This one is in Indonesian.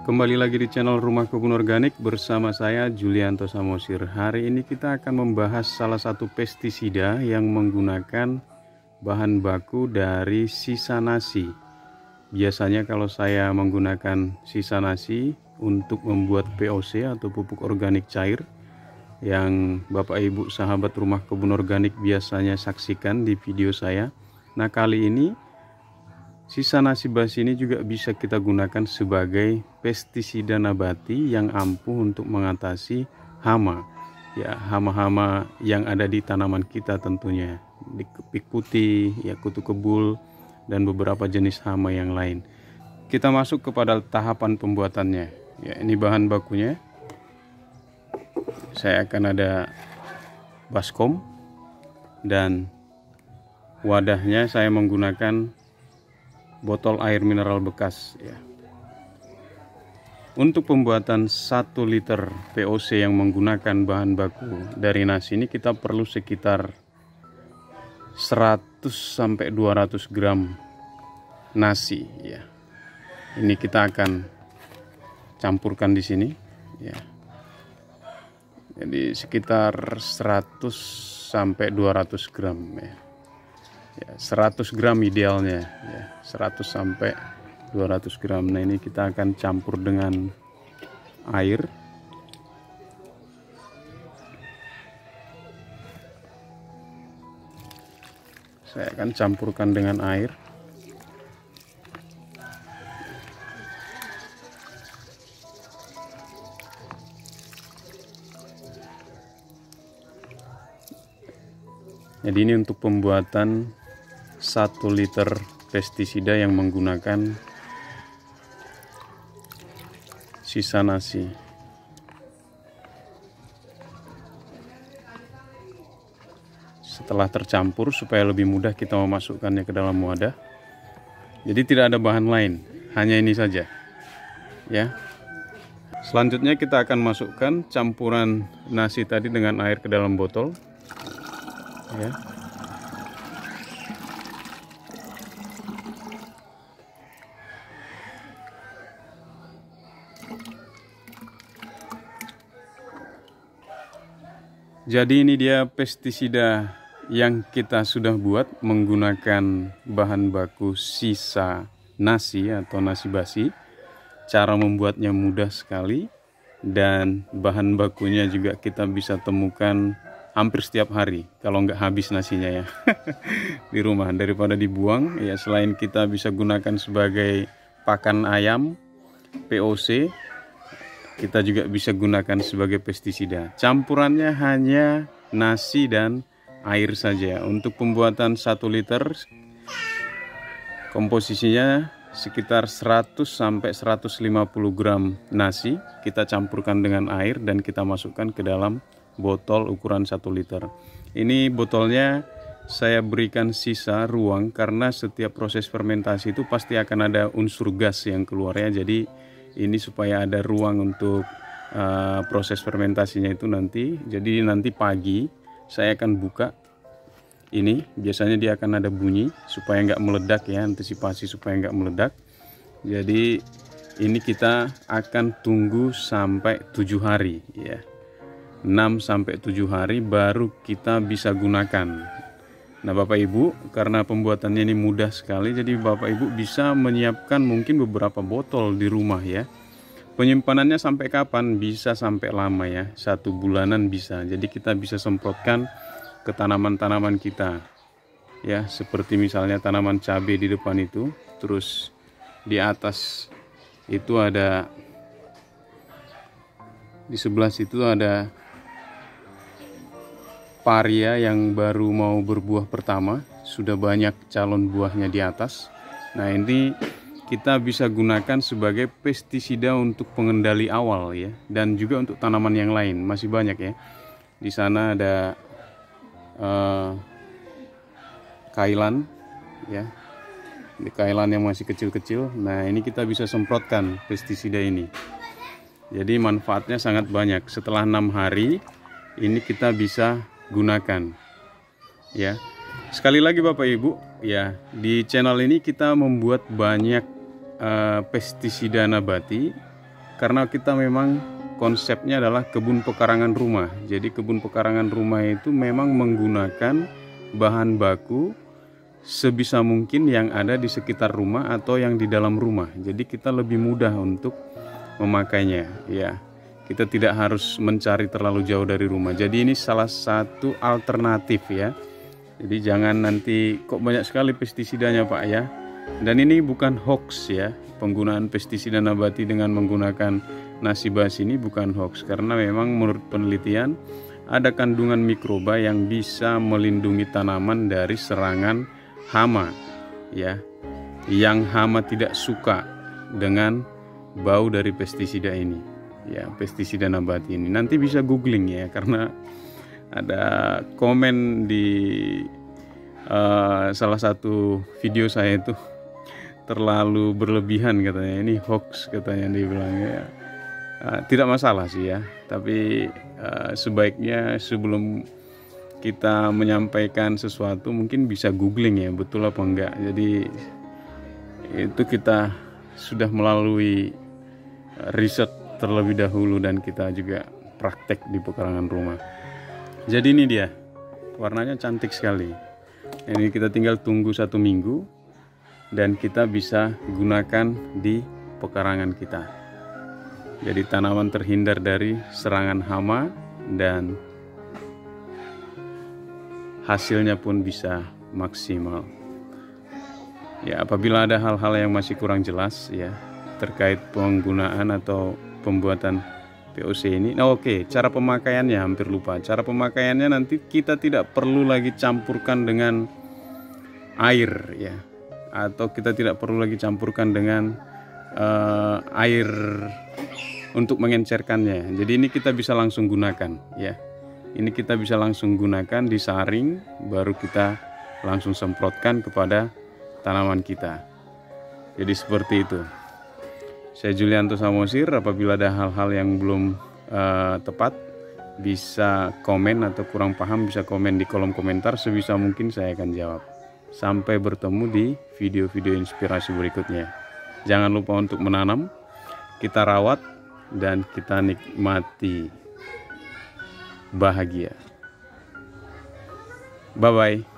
Kembali lagi di channel Rumah Kebun Organik bersama saya Julianto Samosir. Hari ini kita akan membahas salah satu pestisida yang menggunakan bahan baku dari sisa nasi. Biasanya kalau saya menggunakan sisa nasi untuk membuat POC atau pupuk organik cair yang Bapak Ibu sahabat Rumah Kebun Organik biasanya saksikan di video saya. Nah, kali ini sisa nasi basi ini juga bisa kita gunakan sebagai pestisida nabati yang ampuh untuk mengatasi hama. Ya, hama-hama yang ada di tanaman kita tentunya. Di kepik putih, ya kutu kebul, dan beberapa jenis hama yang lain. Kita masuk kepada tahapan pembuatannya. Ya, ini bahan bakunya. Saya akan ada baskom dan wadahnya saya menggunakan botol air mineral bekas ya. Untuk pembuatan 1 liter POC yang menggunakan bahan baku dari nasi ini kita perlu sekitar 100 sampai 200 gram nasi ya. Ini kita akan campurkan di sini ya. Jadi sekitar 100 sampai 200 gram ya. Ya, 100 gram idealnya ya, 100 sampai 200 gram. Nah, ini kita akan campur dengan air. Saya akan campurkan dengan air. Jadi ini untuk pembuatan 1 liter pestisida yang menggunakan sisa nasi. Setelah tercampur supaya lebih mudah kita memasukkannya ke dalam wadah. Jadi tidak ada bahan lain, hanya ini saja. Ya. Selanjutnya kita akan masukkan campuran nasi tadi dengan air ke dalam botol. Ya. Jadi ini dia pestisida yang kita sudah buat menggunakan bahan baku sisa nasi atau nasi basi. Cara membuatnya mudah sekali dan bahan bakunya juga kita bisa temukan hampir setiap hari kalau nggak habis nasinya ya di rumah, daripada dibuang ya. Selain kita bisa gunakan sebagai pakan ayam POC, kita juga bisa gunakan sebagai pestisida. Campurannya hanya nasi dan air saja. Untuk pembuatan 1 liter komposisinya sekitar 100 sampai 150 gram nasi. Kita campurkan dengan air dan kita masukkan ke dalam botol ukuran 1 liter. Ini botolnya saya berikan sisa ruang karena setiap proses fermentasi itu pasti akan ada unsur gas yang keluar ya. Jadi ini supaya ada ruang untuk proses fermentasinya itu nanti. Jadi nanti pagi saya akan buka ini, biasanya dia akan ada bunyi supaya nggak meledak ya, antisipasi supaya nggak meledak. Jadi ini kita akan tunggu sampai 7 hari ya. 6 sampai 7 hari baru kita bisa gunakan. Nah, Bapak Ibu, karena pembuatannya ini mudah sekali, jadi Bapak Ibu bisa menyiapkan mungkin beberapa botol di rumah ya. Penyimpanannya sampai kapan? Bisa sampai lama ya, 1 bulanan bisa. Jadi kita bisa semprotkan ke tanaman-tanaman kita ya, seperti misalnya tanaman cabai di depan itu. Terus di atas itu ada, di sebelah situ ada paria yang baru mau berbuah pertama, sudah banyak calon buahnya di atas. Nah, ini kita bisa gunakan sebagai pestisida untuk pengendali awal ya, dan juga untuk tanaman yang lain masih banyak ya. Di sana ada kailan ya, di kailan yang masih kecil-kecil. Nah, ini kita bisa semprotkan pestisida ini. Jadi manfaatnya sangat banyak. Setelah 6 hari ini kita bisa gunakan ya. Sekali lagi Bapak Ibu ya, di channel ini kita membuat banyak pestisida nabati karena kita memang konsepnya adalah kebun pekarangan rumah. Jadi kebun pekarangan rumah itu memang menggunakan bahan baku sebisa mungkin yang ada di sekitar rumah atau yang di dalam rumah. Jadi kita lebih mudah untuk memakainya, ya. Kita tidak harus mencari terlalu jauh dari rumah. Jadi ini salah satu alternatif, ya. Jadi jangan nanti kok banyak sekali pestisidanya Pak, ya. Dan ini bukan hoax, ya. Penggunaan pestisida nabati dengan menggunakan nasi basi ini bukan hoax, karena memang menurut penelitian ada kandungan mikroba yang bisa melindungi tanaman dari serangan hama, ya. Yang hama tidak suka dengan bau dari pestisida ini, ya, pestisida nabati ini. Nanti bisa googling, ya, karena ada komen di salah satu video saya itu terlalu berlebihan katanya, ini hoax katanya, dibilang, ya. Tidak masalah sih, ya, tapi sebaiknya sebelum kita menyampaikan sesuatu mungkin bisa googling, ya, betul apa enggak. Jadi itu kita sudah melalui riset terlebih dahulu dan kita juga praktek di pekarangan rumah. Jadi ini dia, warnanya cantik sekali. Ini kita tinggal tunggu 1 minggu dan kita bisa gunakan di pekarangan kita. Jadi tanaman terhindar dari serangan hama dan hasilnya pun bisa maksimal. Ya, apabila ada hal-hal yang masih kurang jelas, ya, terkait penggunaan atau pembuatan POC ini. Nah, oke, cara pemakaiannya hampir lupa. Cara pemakaiannya nanti kita tidak perlu lagi campurkan dengan air, ya, atau kita tidak perlu lagi campurkan dengan air untuk mengencerkannya. Jadi ini kita bisa langsung gunakan, ya. Ini kita bisa langsung gunakan, disaring, baru kita langsung semprotkan kepada tanaman kita. Jadi seperti itu. Saya Julianto Samosir. Apabila ada hal-hal yang belum tepat, bisa komen, atau kurang paham bisa komen di kolom komentar. Sebisa mungkin saya akan jawab. Sampai bertemu di video-video inspirasi berikutnya. Jangan lupa untuk menanam, kita rawat, dan kita nikmati bahagia. Bye-bye.